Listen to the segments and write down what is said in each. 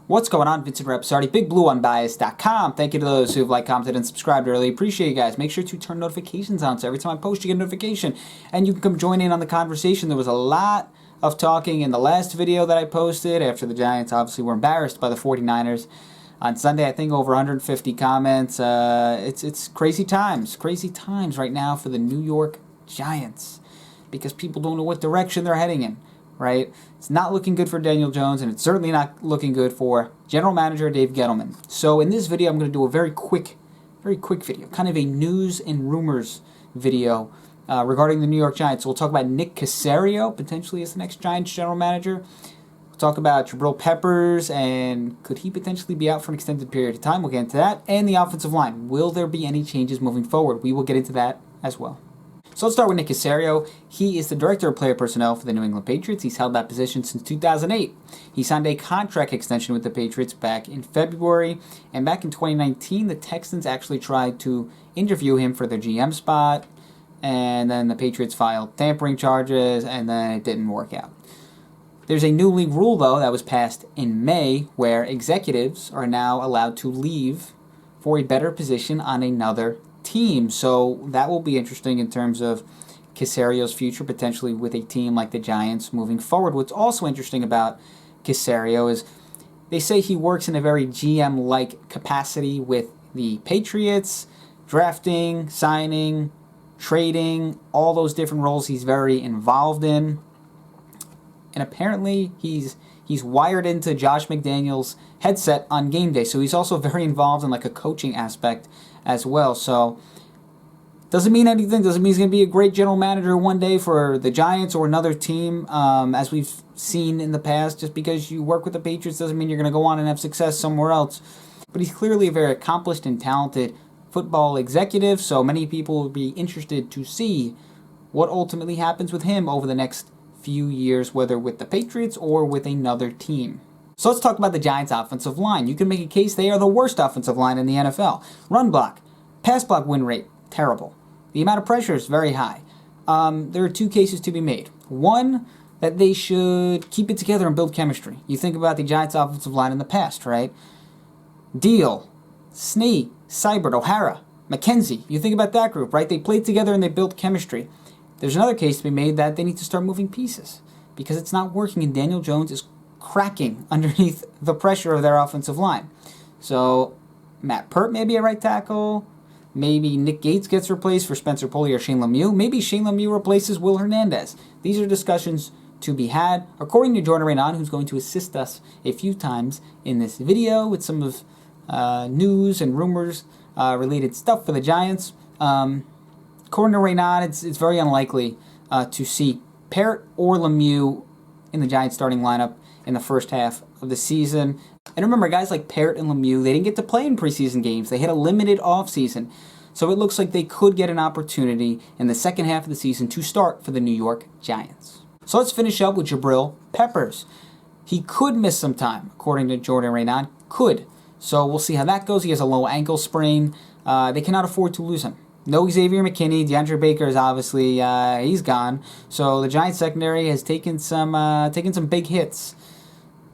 What's going on? Vincent Repsardi, BigBlueUnbiased.com. Thank you to those who have liked, commented, and subscribed early. Appreciate you guys. Make sure to turn notifications on so every time I post you get a notification and you can come join in on the conversation. There was a lot of talking in the last video that I posted after the Giants obviously were embarrassed by the 49ers. On Sunday, I think over 150 comments. It's crazy times right now for the New York Giants because people don't know what direction they're heading in. Right? It's not looking good for Daniel Jones, and it's certainly not looking good for General Manager Dave Gettleman. So in this video, I'm going to do a very quick video, kind of a news and rumors video regarding the New York Giants. So we'll talk about Nick Caserio, potentially as the next Giants General Manager. We'll talk about Jabrill Peppers, and could he potentially be out for an extended period of time? We'll get into that. And the offensive line. Will there be any changes moving forward? We will get into that as well. So let's start with Nick Caserio. He is the Director of Player Personnel for the New England Patriots. He's held that position since 2008. He signed a contract extension with the Patriots back in February. And back in 2019, the Texans actually tried to interview him for their GM spot. And then the Patriots filed tampering charges, and then it didn't work out. There's a new league rule, though, that was passed in May where executives are now allowed to leave for a better position on another team. So that will be interesting in terms of Caserio's future, potentially with a team like the Giants moving forward. What's also interesting about Caserio is they say he works in a very GM-like capacity with the Patriots, drafting, signing, trading, all those different roles he's very involved in. And apparently he's wired into Josh McDaniels' headset on game day. So he's also very involved in like a coaching aspect as well. So doesn't mean anything. Doesn't mean he's going to be a great general manager one day for the Giants or another team, as we've seen in the past. Just because you work with the Patriots doesn't mean you're going to go on and have success somewhere else. But he's clearly a very accomplished and talented football executive. So many people will be interested to see what ultimately happens with him over the next few years, whether with the Patriots or with another team. So let's talk about the Giants' offensive line. You can make a case they are the worst offensive line in the NFL. Run block, pass block win rate, terrible. The amount of pressure is very high. There are two cases to be made. One, that they should keep it together and build chemistry. You think about the Giants' offensive line in the past, right? Deal, Snee, Seibert, O'Hara, McKenzie. You think about that group, right? They played together and they built chemistry. There's another case to be made that they need to start moving pieces because it's not working and Daniel Jones is cracking underneath the pressure of their offensive line. So Matt Peart maybe at right tackle. Maybe Nick Gates gets replaced for Spencer Pulley or Shane Lemieux. Maybe Shane Lemieux replaces Will Hernandez. These are discussions to be had. According to Jordan Raanan, who's going to assist us a few times in this video with some of news and rumors related stuff for the Giants. According to Raanan, it's very unlikely to see Peart or Lemieux in the Giants starting lineup in the first half of the season. And remember, guys like Peart and Lemieux, they didn't get to play in preseason games. They had a limited offseason. So it looks like they could get an opportunity in the second half of the season to start for the New York Giants. So let's finish up with Jabrill Peppers. He could miss some time, according to Jordan Raanan. Could. So we'll see how that goes. He has a low ankle sprain. They cannot afford to lose him. No Xavier McKinney. DeAndre Baker is obviously he's gone. So the Giants secondary has taken some big hits.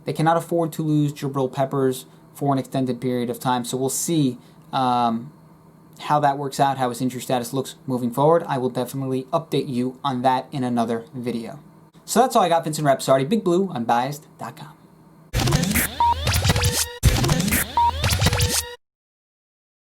They cannot afford to lose Jabrill Peppers for an extended period of time. So we'll see how that works out, how his injury status looks moving forward. I will definitely update you on that in another video. So that's all I got. Vincent Repsardi, BigBlueUnbiased.com.